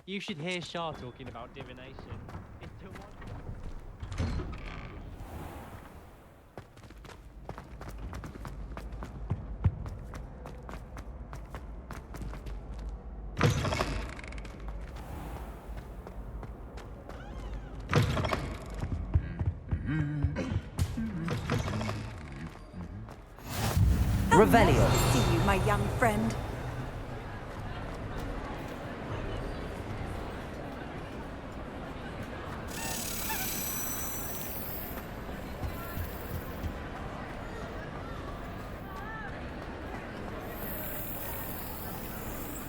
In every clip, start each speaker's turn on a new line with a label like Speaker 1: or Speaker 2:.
Speaker 1: You should hear Shah talking about divination. It's too much.
Speaker 2: Revelio.
Speaker 3: Nice to see you, my young friend.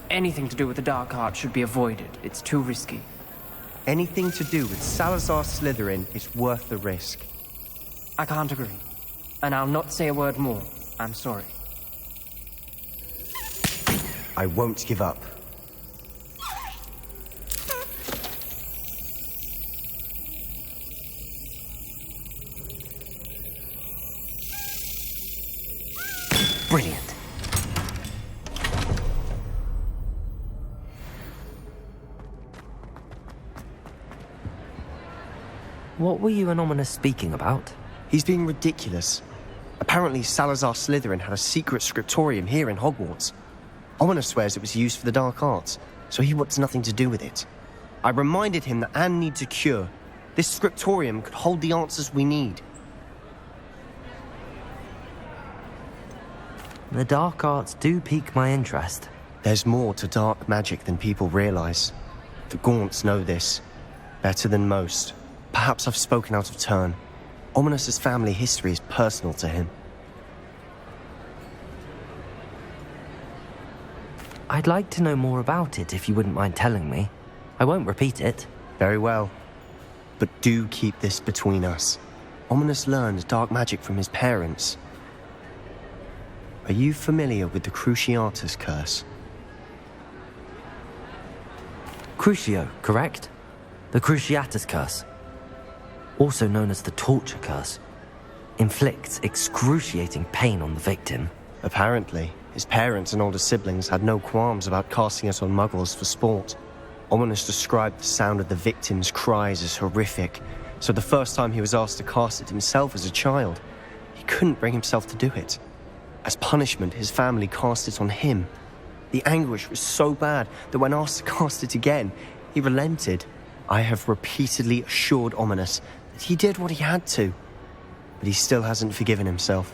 Speaker 2: Anything to do with the dark art should be avoided. It's too risky.
Speaker 4: Anything to do with Salazar Slytherin is worth the risk.
Speaker 2: I can't agree. And I'll not say a word more. I'm sorry.
Speaker 4: I won't give up.
Speaker 2: Brilliant. What were you and Ominous speaking about?
Speaker 4: He's being ridiculous. Apparently Salazar Slytherin had a secret scriptorium here in Hogwarts. Ominous swears it was used for the dark arts, so he wants nothing to do with it. I reminded him that Anne needs a cure. This scriptorium could hold the answers we need.
Speaker 5: The dark arts do pique my interest.
Speaker 4: There's more to dark magic than people realize. The Gaunts know this better than most. Perhaps I've spoken out of turn. Ominous's family history is personal to him.
Speaker 5: I'd like to know more about it if you wouldn't mind telling me. I won't repeat it.
Speaker 4: Very well. But do keep this between us. Ominous learned dark magic from his parents. Are you familiar with the Cruciatus curse?
Speaker 5: Crucio, correct? The Cruciatus curse. Also known as the torture curse. Inflicts excruciating pain on the victim.
Speaker 4: Apparently, his parents and older siblings had no qualms about casting it on muggles for sport. Ominous described the sound of the victim's cries as horrific, so the first time he was asked to cast it himself as a child, he couldn't bring himself to do it. As punishment, his family cast it on him. The anguish was so bad that when asked to cast it again, he relented. I have repeatedly assured Ominous that he did what he had to, but he still hasn't forgiven himself.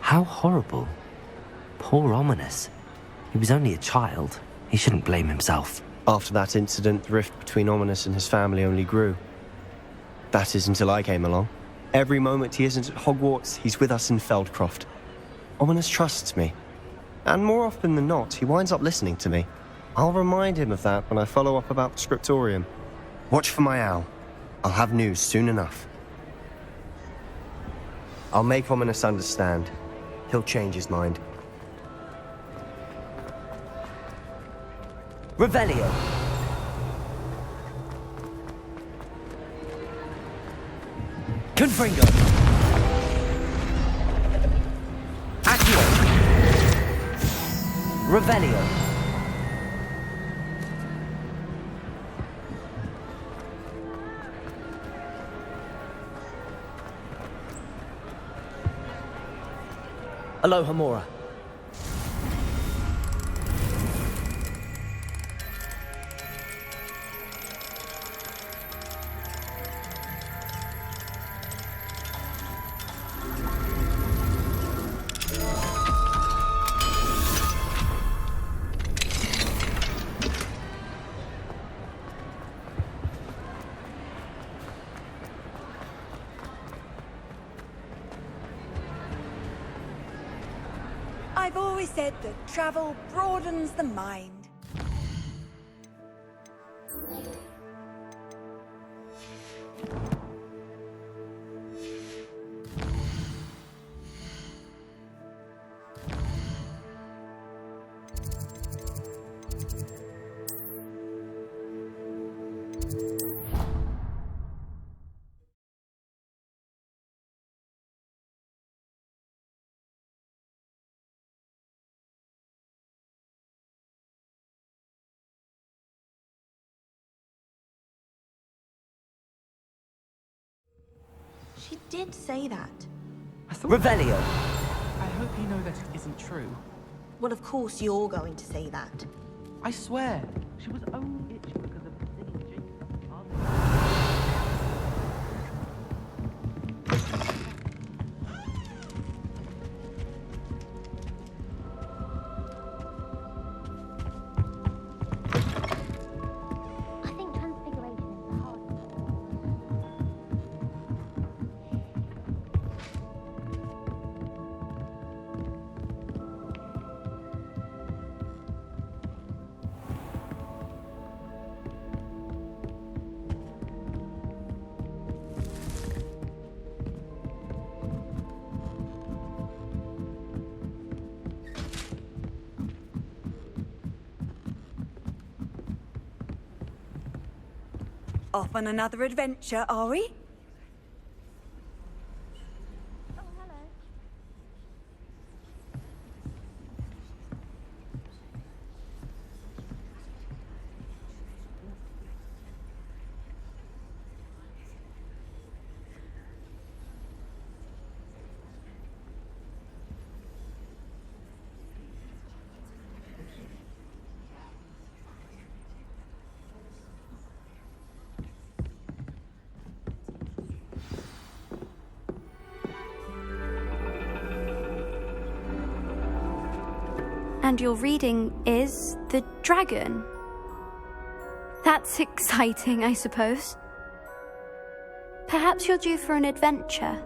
Speaker 5: How horrible. Poor Ominous. He was only a child. He shouldn't blame himself.
Speaker 4: After that incident, the rift between Ominous and his family only grew. That is until I came along. Every moment he isn't at Hogwarts, he's with us in Feldcroft. Ominous trusts me. And more often than not, he winds up listening to me. I'll remind him of that when I follow up about the scriptorium. Watch for my owl. I'll have news soon enough. I'll make Ominous understand. He'll change his mind.
Speaker 5: Revelio. Confringo. Accio. Revelio. Aloha Mora.
Speaker 3: I've always said that travel broadens the mind.
Speaker 6: did say that.
Speaker 5: Revelio!
Speaker 7: I hope you know that it isn't true.
Speaker 6: Well, of course you're going to say that.
Speaker 7: I swear, she was only itching because of the singing jingle.
Speaker 8: I think transfiguration is the hardest.
Speaker 3: Off on another adventure, are we?
Speaker 8: Oh, hello.
Speaker 9: And your reading is the dragon. That's exciting, I suppose. Perhaps you're due for an adventure.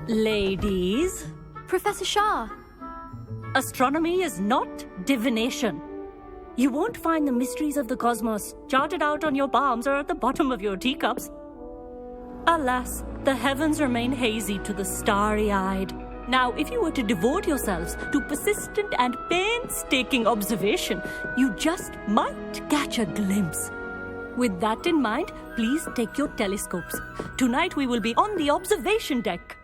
Speaker 10: Ladies,
Speaker 9: Professor Shah.
Speaker 10: astronomy is not divination. You won't find the mysteries of the cosmos charted out on your palms or at the bottom of your teacups. Alas, the heavens remain hazy to the starry-eyed. Now, if you were to devote yourselves to persistent and painstaking observation, you just might catch a glimpse. With that in mind, please take your telescopes. Tonight we will be on the observation deck.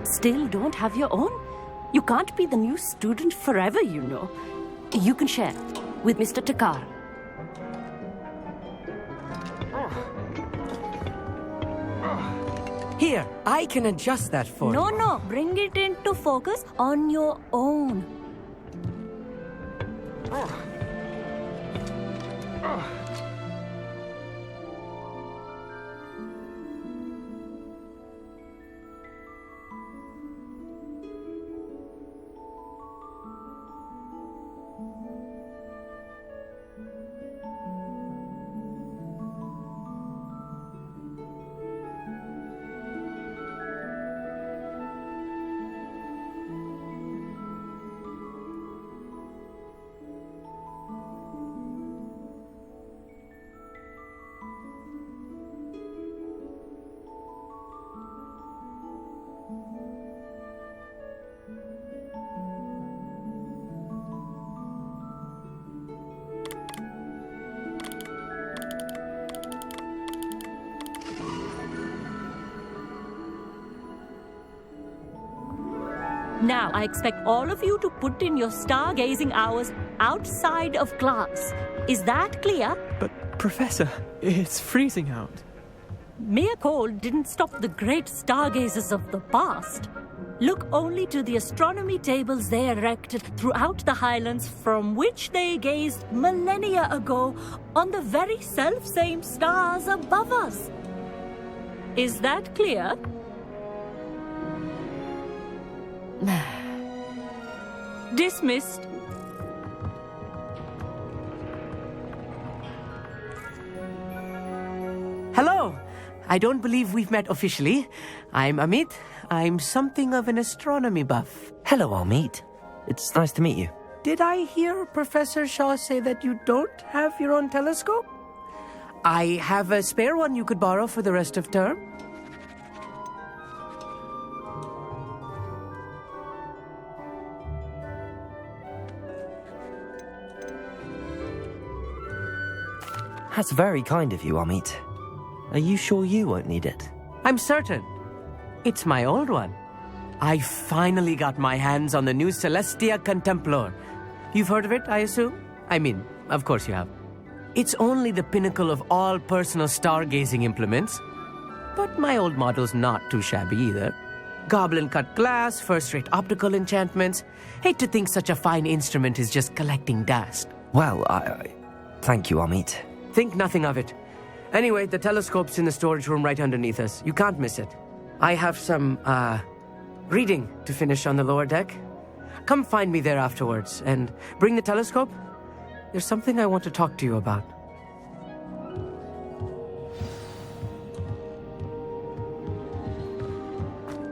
Speaker 10: Still don't have your own? You can't be the new student forever, you know. You can share with Mr. Takar.
Speaker 11: Here, I can adjust that for you.
Speaker 10: No, bring it into focus on your own. Now, I expect all of you to put in your stargazing hours outside of class. Is that clear?
Speaker 12: But, Professor, it's freezing out.
Speaker 10: Mere cold didn't stop the great stargazers of the past. Look only to the astronomy tables they erected throughout the highlands from which they gazed millennia ago on the very self-same stars above us. Is that clear? Dismissed.
Speaker 11: Hello. I don't believe we've met officially. I'm Amit. I'm something of an astronomy buff.
Speaker 5: Hello, Amit. It's nice to meet you.
Speaker 11: Did I hear Professor Shaw say that you don't have your own telescope? I have a spare one you could borrow for the rest of term.
Speaker 5: That's very kind of you, Amit. Are you sure you won't need it?
Speaker 11: I'm certain. It's my old one. I finally got my hands on the new Celestia Contemplar. You've heard of it, I assume? I mean, of course you have. It's only the pinnacle of all personal stargazing implements. But my old model's not too shabby either. Goblin-cut glass, first-rate optical enchantments. Hate to think such a fine instrument is just collecting dust.
Speaker 5: Well, thank you, Amit.
Speaker 11: Think nothing of it. Anyway, the telescope's in the storage room right underneath us. You can't miss it. I have some, reading to finish on the lower deck. Come find me there afterwards, and bring the telescope. There's something I want to talk to you about.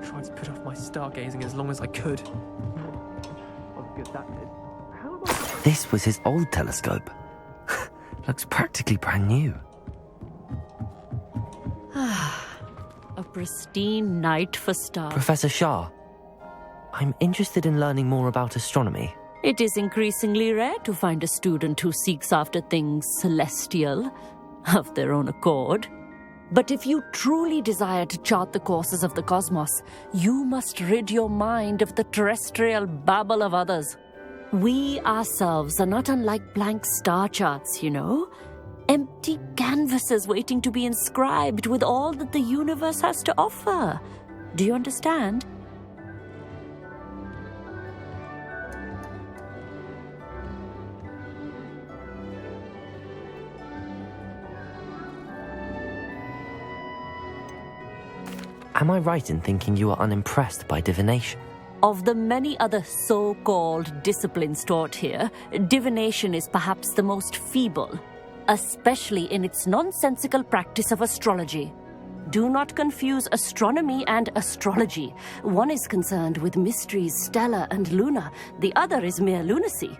Speaker 12: Tried to put off my stargazing as long as I could. Oh, good that did.
Speaker 5: This was his old telescope. Looks practically brand new.
Speaker 10: A pristine night for stars.
Speaker 5: Professor Shah, I'm interested in learning more about astronomy.
Speaker 10: It is increasingly rare to find a student who seeks after things celestial of their own accord. But if you truly desire to chart the courses of the cosmos, you must rid your mind of the terrestrial babble of others. We ourselves are not unlike blank star charts, you know. Empty canvases waiting to be inscribed with all that the universe has to offer. Do you understand?
Speaker 5: Am I right in thinking you are unimpressed by divination?
Speaker 10: Of the many other so-called disciplines taught here, divination is perhaps the most feeble, especially in its nonsensical practice of astrology. Do not confuse astronomy and astrology. One is concerned with mysteries stellar and lunar, the other is mere lunacy.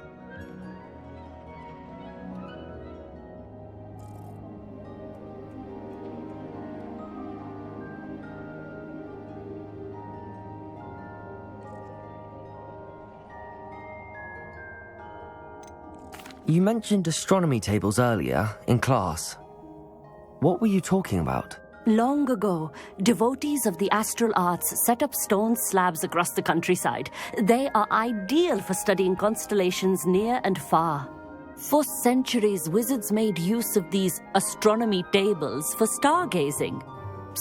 Speaker 5: You mentioned astronomy tables earlier in class. What were you talking about?
Speaker 10: Long ago, devotees of the astral arts set up stone slabs across the countryside. They are ideal for studying constellations near and far. For centuries, wizards made use of these astronomy tables for stargazing.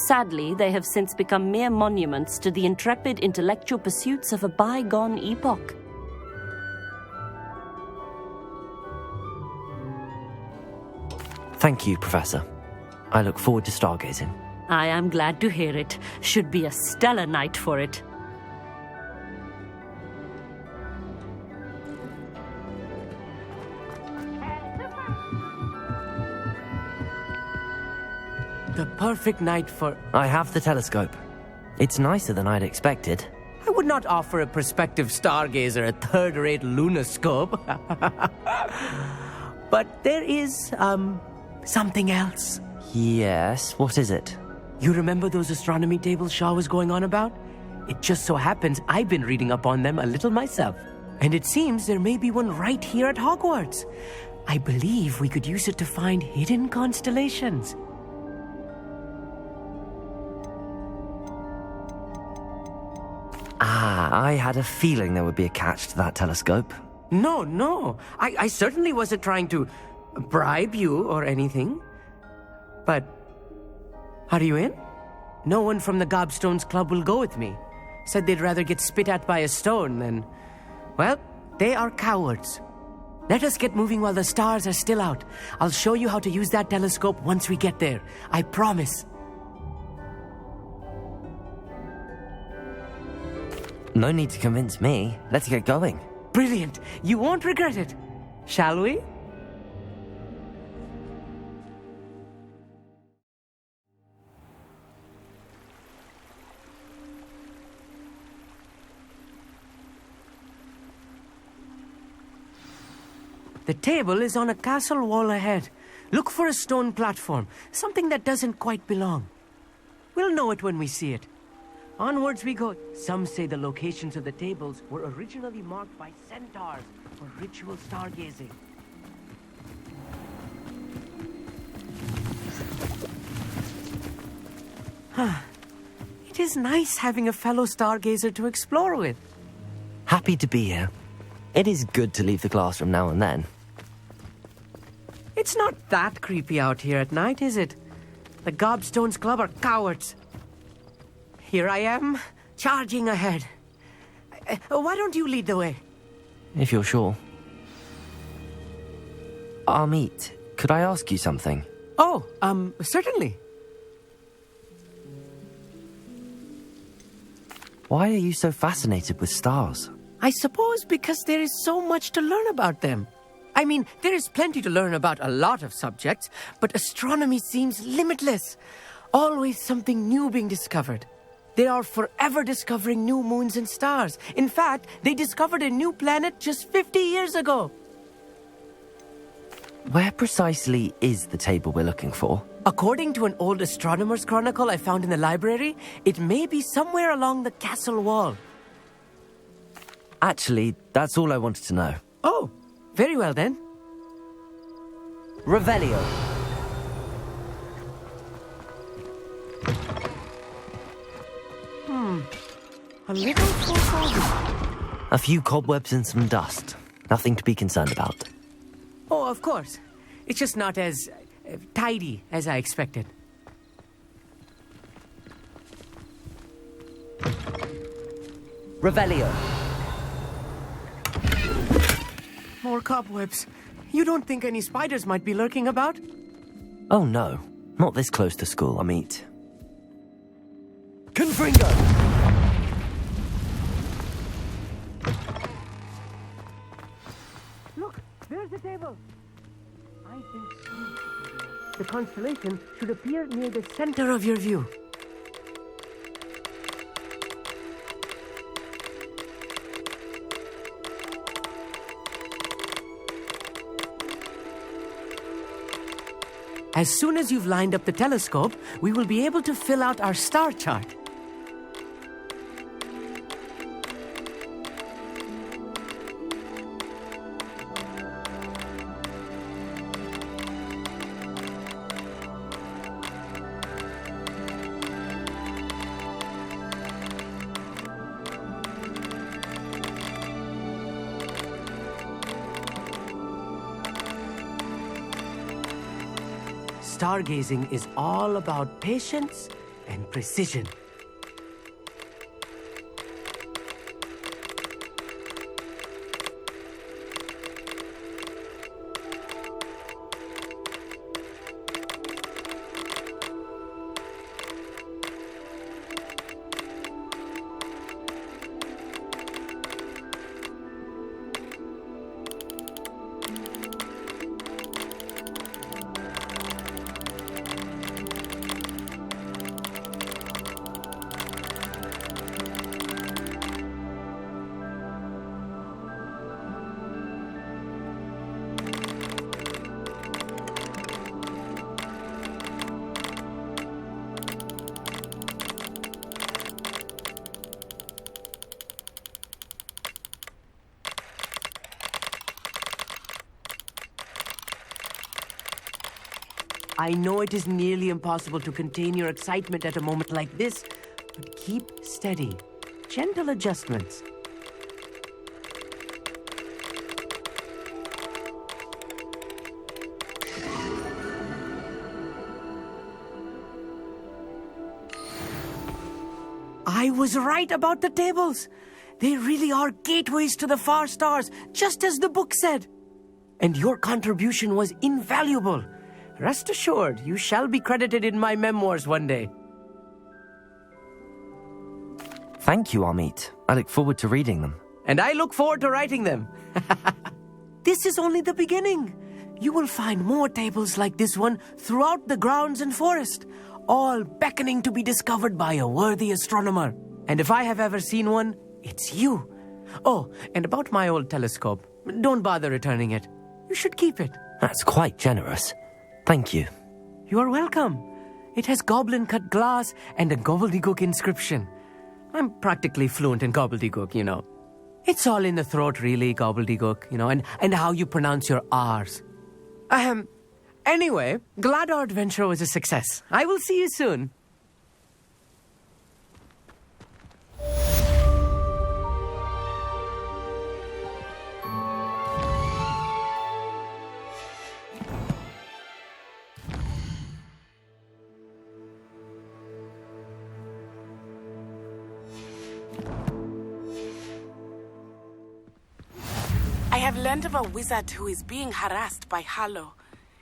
Speaker 10: Sadly, they have since become mere monuments to the intrepid intellectual pursuits of a bygone epoch.
Speaker 5: Thank you, Professor. I look forward to stargazing.
Speaker 10: I am glad to hear it. Should be a stellar night for it.
Speaker 11: The perfect night for...
Speaker 5: I have the telescope. It's nicer than I'd expected.
Speaker 11: I would not offer a prospective stargazer a third-rate lunoscope. But there is, something else.
Speaker 5: Yes, what is it?
Speaker 11: You remember those astronomy tables Shaw was going on about? It just so happens I've been reading up on them a little myself. And it seems there may be one right here at Hogwarts. I believe we could use it to find hidden constellations.
Speaker 5: I had a feeling there would be a catch to that telescope.
Speaker 11: No. I certainly wasn't trying to bribe you or anything. But, are you in? No one from the Gobstones Club will go with me. Said they'd rather get spit at by a stone than... Well, they are cowards. Let us get moving while the stars are still out. I'll show you how to use that telescope once we get there. I promise.
Speaker 5: No need to convince me. Let's get going.
Speaker 11: Brilliant. You won't regret it. Shall we? The table is on a castle wall ahead. Look for a stone platform, something that doesn't quite belong. We'll know it when we see it. Onwards we go. Some say the locations of the tables were originally marked by centaurs for ritual stargazing. It is nice having a fellow stargazer to explore with.
Speaker 5: Happy to be here. It is good to leave the classroom now and then.
Speaker 11: It's not that creepy out here at night, is it? The Gobstones Club are cowards. Here I am, charging ahead. Why don't you lead the way?
Speaker 5: If you're sure. Amit, could I ask you something?
Speaker 11: Oh, certainly.
Speaker 5: Why are you so fascinated with stars?
Speaker 11: I suppose because there is so much to learn about them. I mean, there is plenty to learn about a lot of subjects, but astronomy seems limitless. Always something new being discovered. They are forever discovering new moons and stars. In fact, they discovered a new planet just 50 years ago.
Speaker 5: Where precisely is the table we're looking for?
Speaker 11: According to an old astronomer's chronicle I found in the library, it may be somewhere along the castle wall.
Speaker 5: Actually, that's all I wanted to know.
Speaker 11: Oh, very well then.
Speaker 5: Revelio.
Speaker 11: A little foreboding.
Speaker 5: A few cobwebs and some dust. Nothing to be concerned about.
Speaker 11: Oh, of course. It's just not as tidy as I expected.
Speaker 5: Revelio.
Speaker 11: More cobwebs. You don't think any spiders might be lurking about?
Speaker 5: Oh no, not this close to school, Amit. Confringo!
Speaker 11: Look, there's the table. I think the constellation should appear near the center of your view. As soon as you've lined up the telescope, we will be able to fill out our star chart. Stargazing is all about patience and precision. I know it is nearly impossible to contain your excitement at a moment like this, but keep steady. Gentle adjustments. I was right about the tables. They really are gateways to the far stars, just as the book said. And your contribution was invaluable. Rest assured, you shall be credited in my memoirs one day.
Speaker 5: Thank you, Amit. I look forward to reading them.
Speaker 11: And I look forward to writing them. This is only the beginning. You will find more tables like this one throughout the grounds and forest, all beckoning to be discovered by a worthy astronomer. And if I have ever seen one, it's you. Oh, and about my old telescope, don't bother returning it. You should keep it.
Speaker 5: That's quite generous. Thank you.
Speaker 11: You are welcome. It has goblin-cut glass and a gobbledygook inscription. I'm practically fluent in gobbledygook, you know. It's all in the throat, really, gobbledygook, you know, and how you pronounce your R's. Anyway, glad our adventure was a success. I will see you soon.
Speaker 13: I have learned of a wizard who is being harassed by Hallowed.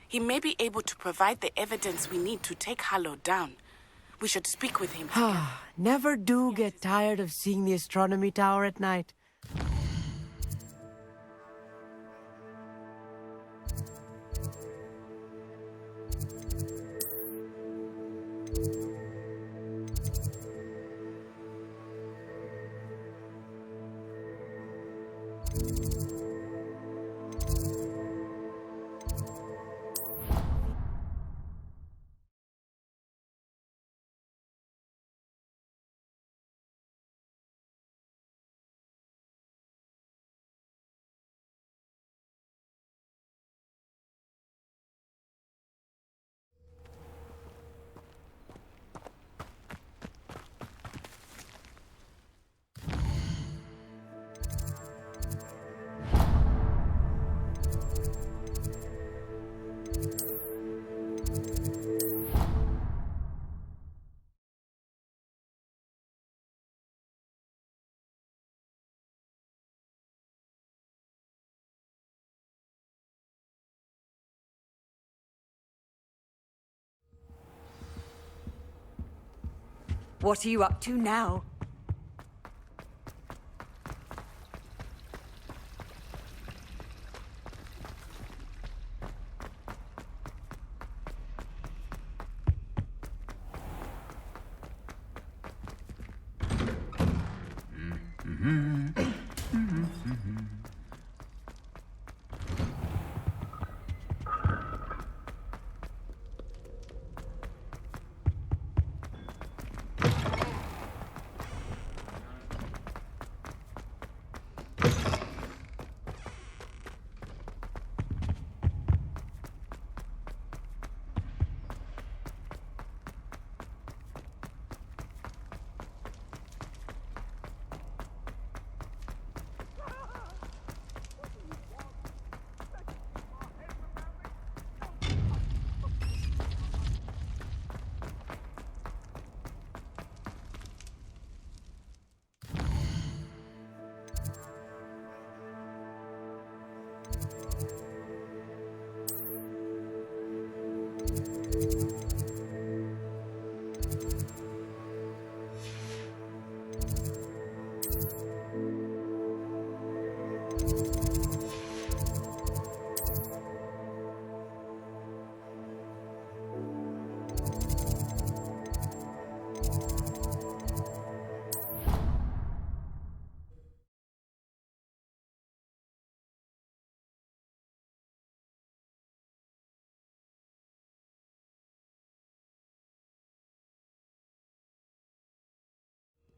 Speaker 13: He may be able to provide the evidence we need to take Hallowed down. We should speak with him.
Speaker 11: Never do get tired of seeing the astronomy tower at night.
Speaker 3: What are you up to now?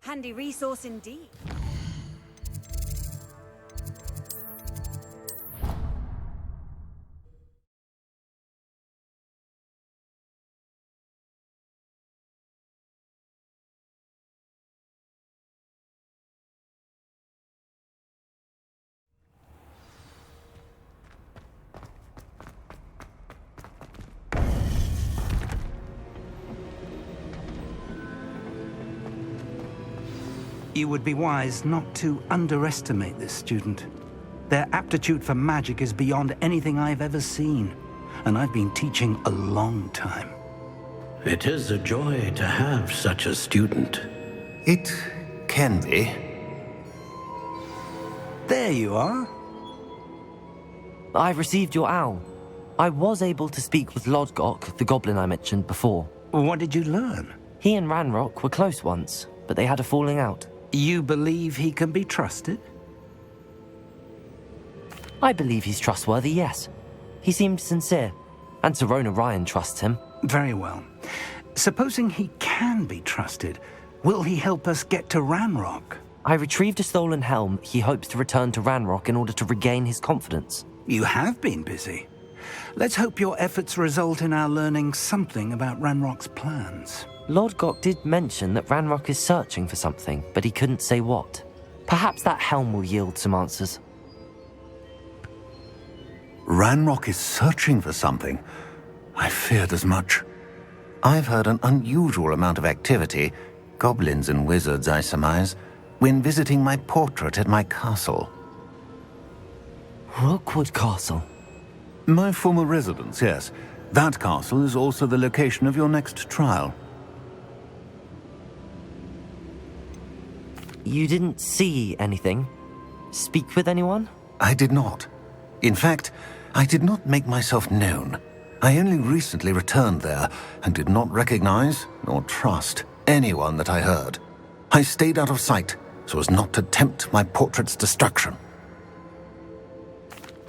Speaker 3: Handy resource indeed.
Speaker 14: You would be wise not to underestimate this student. Their aptitude for magic is beyond anything I've ever seen, and I've been teaching a long time.
Speaker 15: It is a joy to have such a student.
Speaker 16: It can be.
Speaker 14: There you are.
Speaker 5: I've received your owl. I was able to speak with Lodgok, the goblin I mentioned before.
Speaker 14: What did you learn?
Speaker 5: He and Ranrock were close once, but they had a falling out.
Speaker 14: You believe he can be trusted?
Speaker 5: I believe he's trustworthy, yes. He seemed sincere, and Sirona Ryan trusts him.
Speaker 14: Very well. Supposing he can be trusted, will he help us get to Ranrock?
Speaker 5: I retrieved a stolen helm he hopes to return to Ranrock in order to regain his confidence.
Speaker 14: You have been busy. Let's hope your efforts result in our learning something about Ranrock's plans.
Speaker 5: Lodgok did mention that Ranrock is searching for something, but he couldn't say what. Perhaps that helm will yield some answers.
Speaker 16: Ranrock is searching for something. I feared as much. I've heard an unusual amount of activity, goblins and wizards, I surmise, when visiting my portrait at my castle.
Speaker 5: Rookwood Castle?
Speaker 16: My former residence, yes. That castle is also the location of your next trial.
Speaker 5: You didn't see anything? Speak with anyone?
Speaker 16: I did not. In fact, I did not make myself known. I only recently returned there and did not recognize nor trust anyone that I heard. I stayed out of sight so as not to tempt my portrait's destruction.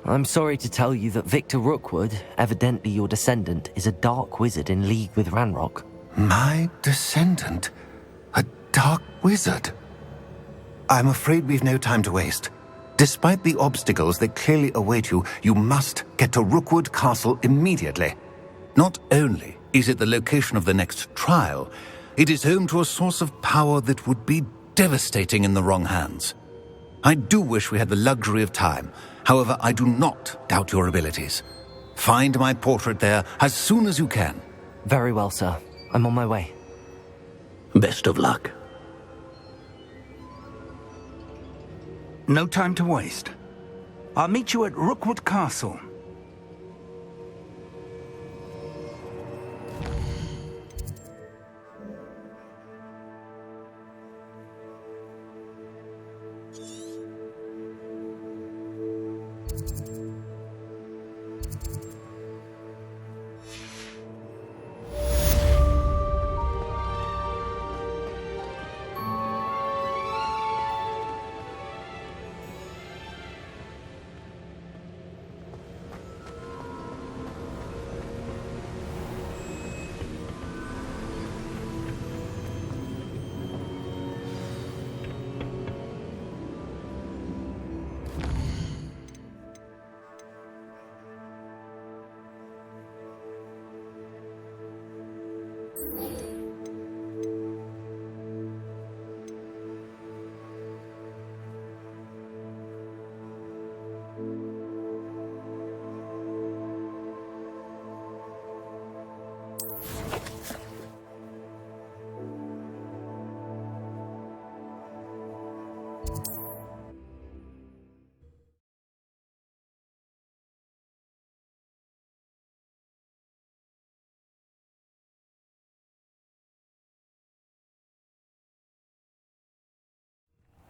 Speaker 5: I'm sorry to tell you that Victor Rookwood, evidently your descendant, is a dark wizard in league with Ranrock.
Speaker 16: My descendant? A dark wizard? I'm afraid we've no time to waste. Despite the obstacles that clearly await you, you must get to Rookwood Castle immediately. Not only is it the location of the next trial, it is home to a source of power that would be devastating in the wrong hands. I do wish we had the luxury of time. However, I do not doubt your abilities. Find my portrait there as soon as you can.
Speaker 5: Very well, sir. I'm on my way.
Speaker 15: Best of luck.
Speaker 14: No time to waste. I'll meet you at Rookwood Castle.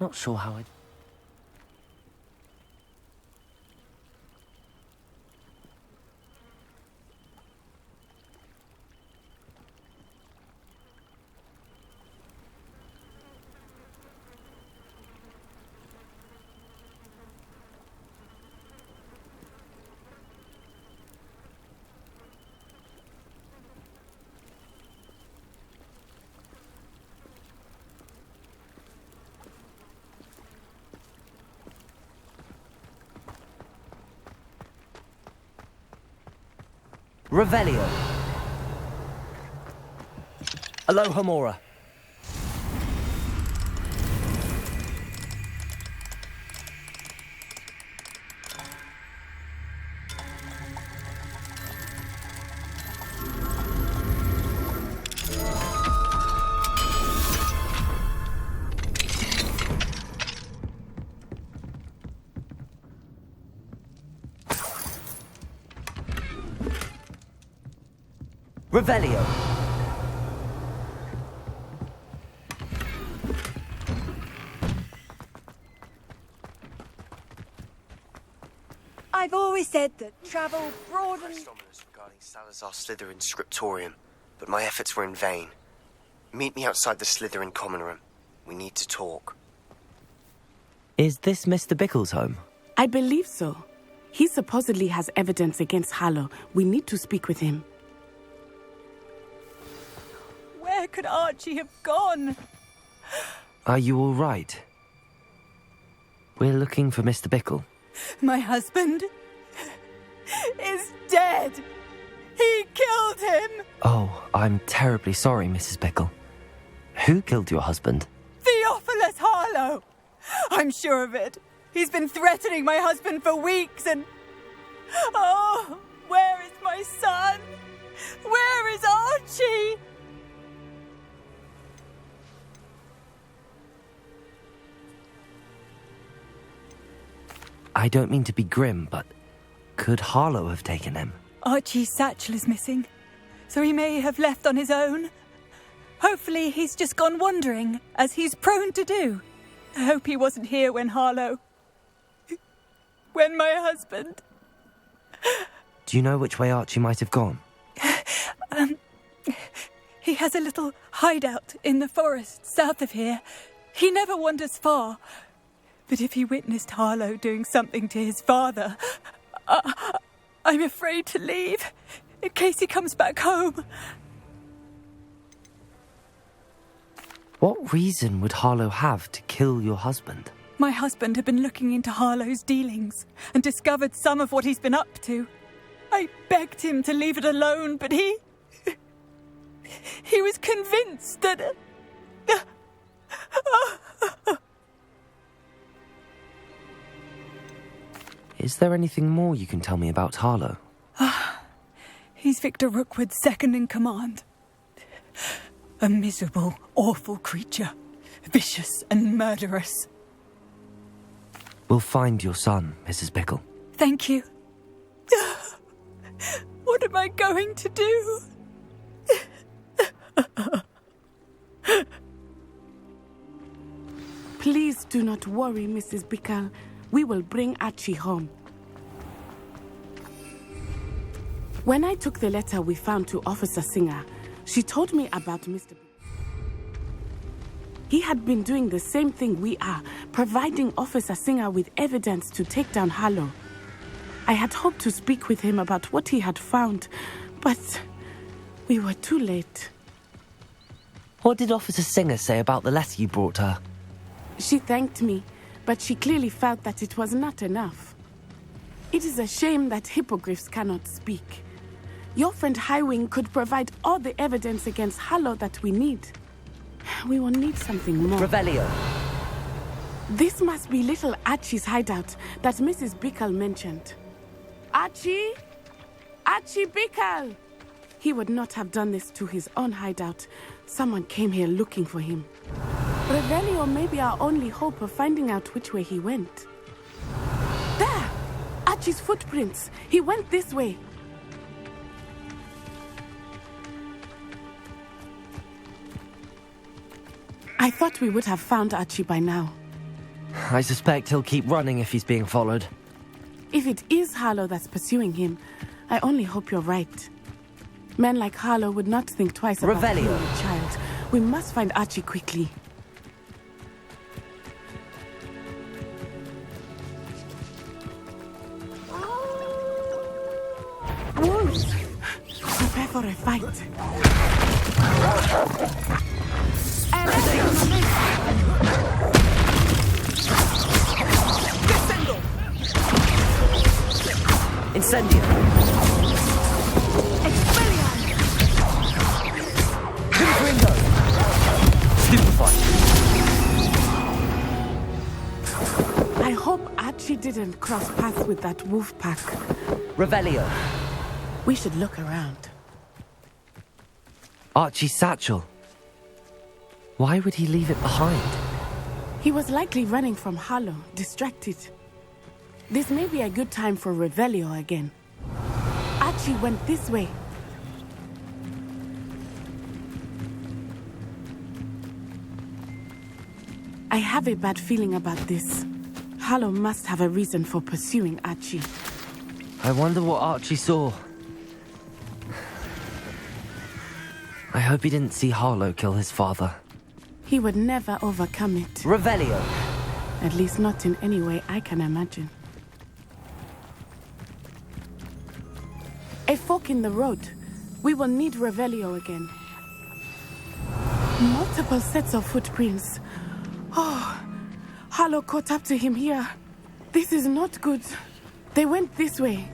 Speaker 5: Not sure how I'd... Revelio. Aloha Mora. Revelio.
Speaker 3: I've always said that travel broadens...
Speaker 4: regarding Salazar Slytherin's scriptorium, but my efforts were in vain. Meet me outside the Slytherin common room. We need to talk.
Speaker 5: Is this Mr. Bickle's home?
Speaker 17: I believe so. He supposedly has evidence against Hallowed. We need to speak with him.
Speaker 3: Where could Archie have gone?
Speaker 5: Are you all right? We're looking for Mr. Bickle.
Speaker 3: My husband is dead. He killed him.
Speaker 5: Oh, I'm terribly sorry, Mrs. Bickle. Who killed your husband?
Speaker 3: Theophilus Harlow. I'm sure of it. He's been threatening my husband for weeks and... Oh, where is my son? Where is Archie?
Speaker 5: I don't mean to be grim, but could Hарлоу have taken him?
Speaker 3: Archie's satchel is missing, so he may have left on his own. Hopefully he's just gone wandering, as he's prone to do. I hope he wasn't here when when my husband...
Speaker 5: Do you know which way Archie might have gone?
Speaker 3: He has a little hideout in the forest south of here. He never wanders far. But if he witnessed Hарлоу doing something to his father, I'm afraid to leave, in case he comes back home.
Speaker 5: What reason would Hарлоу have to kill your husband?
Speaker 3: My husband had been looking into Hарлоу's dealings and discovered some of what he's been up to. I begged him to leave it alone, but he was convinced that...
Speaker 5: Is there anything more you can tell me about Hарлоу?
Speaker 3: He's Victor Rookwood's second in command. A miserable, awful creature. Vicious and murderous.
Speaker 5: We'll find your son, Mrs. Bickle.
Speaker 3: Thank you. What am I going to do?
Speaker 17: Please do not worry, Mrs. Bickle. We will bring Archie home. When I took the letter we found to Officer Singer, she told me about Mr. He had been doing the same thing we are, providing Officer Singer with evidence to take down Hарлоу. I had hoped to speak with him about what he had found, but we were too late.
Speaker 5: What did Officer Singer say about the letter you brought her?
Speaker 17: She thanked me, but she clearly felt that it was not enough. It is a shame that hippogriffs cannot speak. Your friend Highwing could provide all the evidence against Hарлоу that we need. We will need something more.
Speaker 5: Revelio.
Speaker 17: This must be little Archie's hideout that Mrs. Bickle mentioned. Archie? Archie Bickle! He would not have done this to his own hideout. Someone came here looking for him. Revelio may be our only hope of finding out which way he went. There! Archie's footprints. He went this way. I thought we would have found Archie by now.
Speaker 5: I suspect he'll keep running if he's being followed.
Speaker 17: If it is Hарлоу that's pursuing him, I only hope you're right. Men like Hарлоу would not think twice about killing a child. We must find Archie quickly. Wolves! Prepare for a fight.
Speaker 5: Incendio!
Speaker 17: Expelliarmus!
Speaker 5: Confringo! Stupefy!
Speaker 17: I hope Archie didn't cross paths with that wolf pack.
Speaker 5: Revelio!
Speaker 17: We should look around.
Speaker 5: Archie's satchel. Why would he leave it behind?
Speaker 17: He was likely running from Hарлоу, distracted. This may be a good time for Revelio again. Archie went this way. I have a bad feeling about this. Hарлоу must have a reason for pursuing Archie.
Speaker 5: I wonder what Archie saw. I hope he didn't see Hарлоу kill his father.
Speaker 17: He would never overcome it.
Speaker 5: Revelio!
Speaker 17: At least not in any way I can imagine. A fork in the road. We will need Revelio again. Multiple sets of footprints. Oh, Hарлоу caught up to him here. This is not good. They went this way.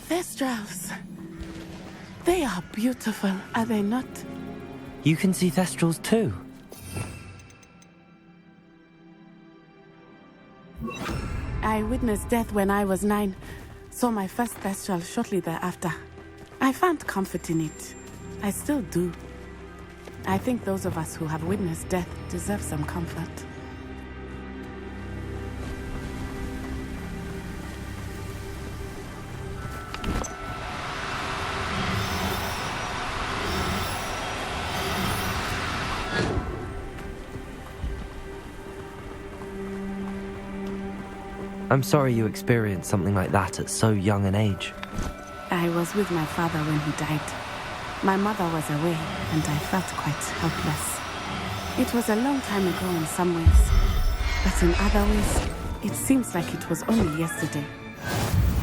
Speaker 17: Thestrals. They are beautiful, are they not?
Speaker 5: You can see Thestrals too.
Speaker 17: I I witnessed death when I was 9. Saw my first thestral shortly thereafter. I found comfort in it. I still do. I think those of us who have witnessed death deserve some comfort.
Speaker 5: I'm sorry you experienced something like that at so young an age.
Speaker 17: I was with my father when he died. My mother was away, and I felt quite helpless. It was a long time ago in some ways, but in other ways, it seems like it was only yesterday.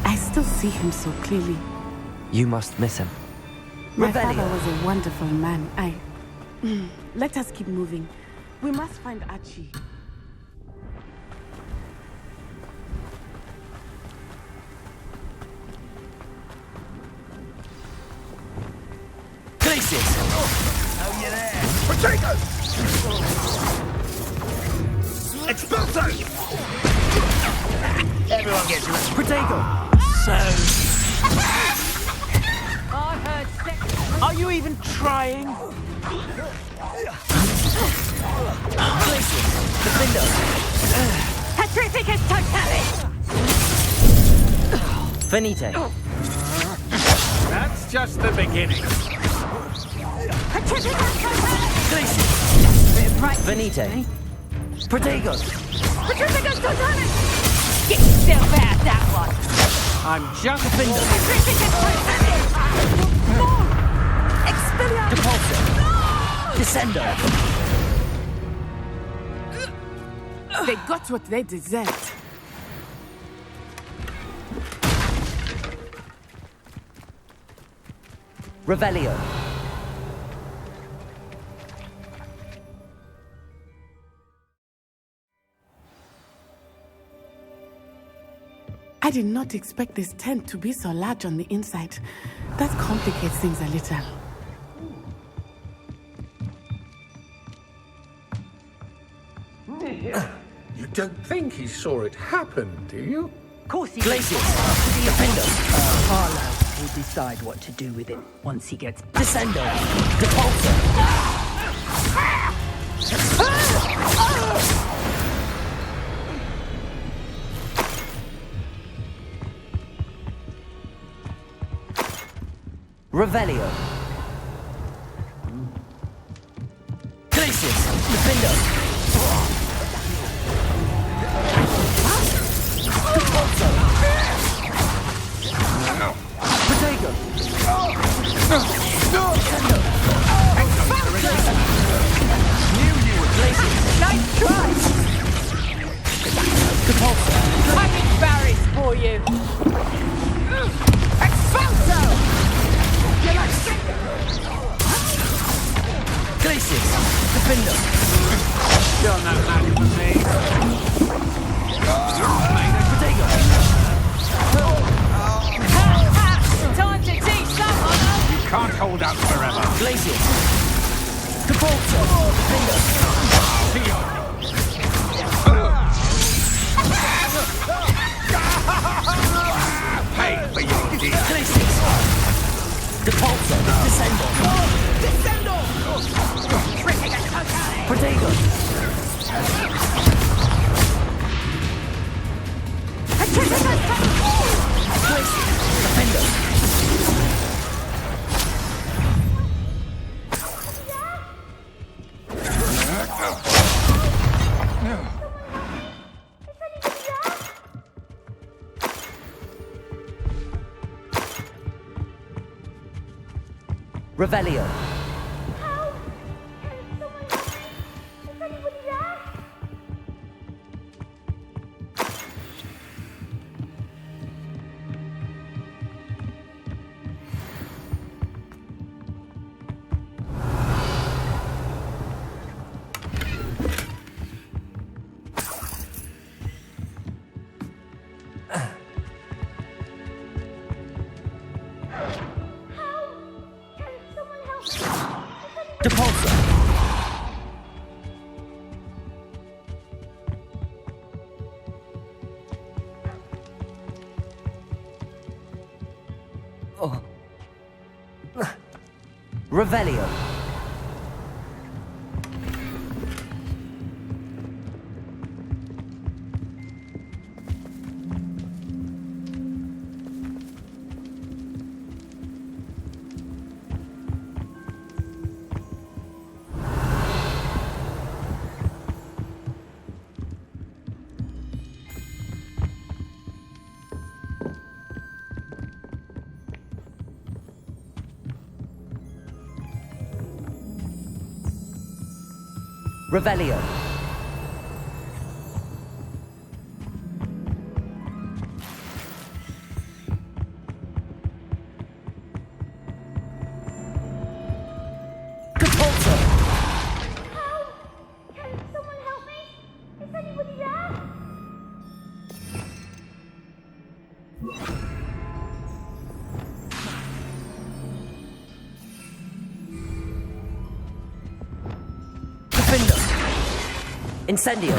Speaker 17: I still see him so clearly.
Speaker 5: You must miss him.
Speaker 17: My father was a wonderful man. Let us keep moving. We must find Archie.
Speaker 18: Oh, you're there. Potato! Expulso! Everyone gets one. Potato!
Speaker 11: I heard sex. Are you even trying?
Speaker 5: Defender!
Speaker 10: Petrificus totalis!
Speaker 5: Venite!
Speaker 18: That's just the beginning.
Speaker 5: Venite! Protegos!
Speaker 10: Petrificus totalis! Get yourself out that one!
Speaker 18: I'm just
Speaker 10: Petrificus totalis! Expelliarmus!
Speaker 5: Depulso! Descendo!
Speaker 17: They got what they deserved.
Speaker 5: Revelio!
Speaker 17: I did not expect this tent to be so large on the inside. That complicates things a little.
Speaker 19: You don't think he saw it happen, do you?
Speaker 10: Of course he
Speaker 5: Glacius! Defender!
Speaker 20: Hарлоу will decide what to do with it once he gets back.
Speaker 5: Descendo! Depulso! Revelio! Glacius! Defender! Depulso! Protego! Descendo! Knew you were Glacius!
Speaker 10: Nice try!
Speaker 5: Depulso!
Speaker 10: I'm embarrassed for you! Expulso!
Speaker 5: Glacius! Defender!
Speaker 18: You're no match for me.
Speaker 5: Protego!
Speaker 10: Time to teach someone!
Speaker 18: You can't hold out forever.
Speaker 5: Glacius! Depulso! Defender!
Speaker 18: Pay for your deed.
Speaker 5: Glacius! Depulso! Descendo!
Speaker 10: Descendo!
Speaker 5: Protego! Glacius! Defender! Revelio! Revelio. Revelio. Catapulta.
Speaker 8: Help! Can someone help me? Is anybody there?
Speaker 5: Defender. Incendio.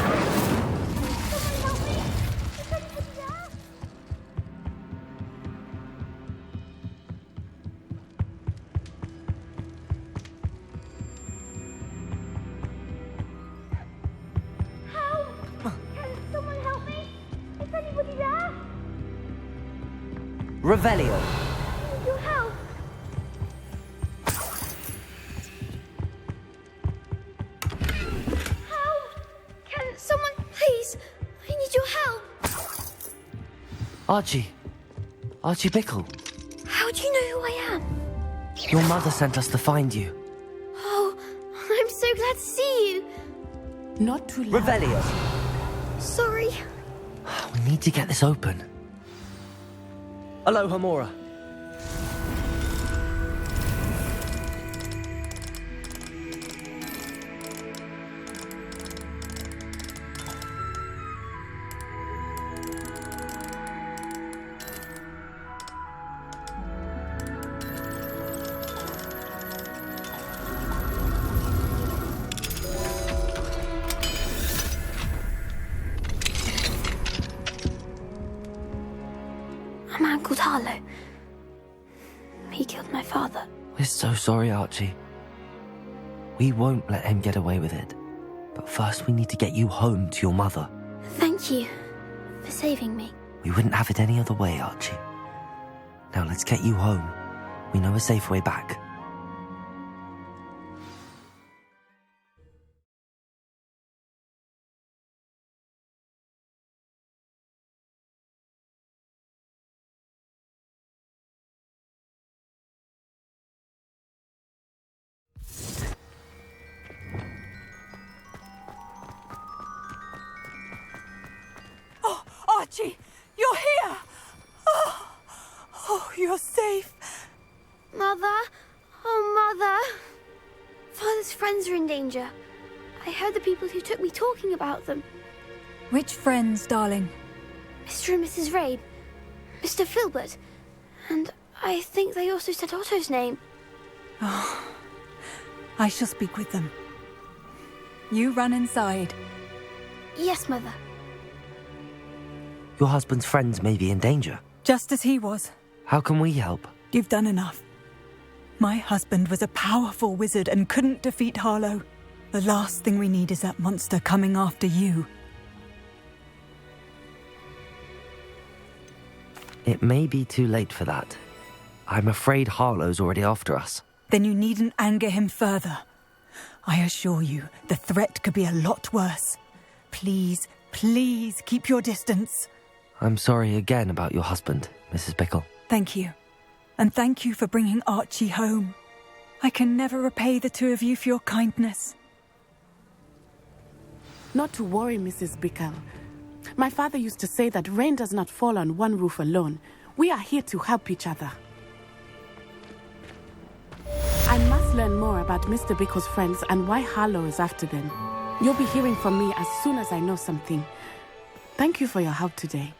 Speaker 8: Someone help me! Is anybody there?
Speaker 5: Revelio.
Speaker 8: Need your help! Can someone please? I need your help!
Speaker 5: Archie. Archie Bickle.
Speaker 8: How do you know who I am?
Speaker 5: Your mother sent us to find you.
Speaker 8: Oh, I'm so glad to see you.
Speaker 17: Not too loud.
Speaker 5: Revelio.
Speaker 8: Sorry.
Speaker 5: We need to get this open. Aloha Mora.
Speaker 8: A man called Hарлоу. He killed my father.
Speaker 5: We're so sorry, Archie. We won't let him get away with it. But first we need to get you home to your mother.
Speaker 8: Thank you for saving me.
Speaker 5: We wouldn't have it any other way, Archie. Now let's get you home. We know a safe way back.
Speaker 3: Archie, you're here! Oh, you're safe.
Speaker 8: Mother? Oh, Mother. Father's friends are in danger. I heard the people who took me talking about them.
Speaker 3: Which friends, darling?
Speaker 8: Mr. and Mrs. Rabe. Mr. Filbert. And I think they also said Otto's name.
Speaker 3: Oh, I shall speak with them. You run inside.
Speaker 8: Yes, Mother.
Speaker 5: Your husband's friends may be in danger.
Speaker 3: Just as he was.
Speaker 5: How can we help?
Speaker 3: You've done enough. My husband was a powerful wizard and couldn't defeat Hарлоу. The last thing we need is that monster coming after you.
Speaker 5: It may be too late for that. I'm afraid Hарлow's already after us.
Speaker 3: Then you needn't anger him further. I assure you, the threat could be a lot worse. Please, please keep your distance.
Speaker 5: I'm sorry again about your husband, Mrs. Bickle.
Speaker 3: Thank you. And thank you for bringing Archie home. I can never repay the two of you for your kindness.
Speaker 17: Not to worry, Mrs. Bickle. My father used to say that rain does not fall on one roof alone. We are here to help each other. I must learn more about Mr. Bickle's friends and why Hарлоу is after them. You'll be hearing from me as soon as I know something. Thank you for your help today.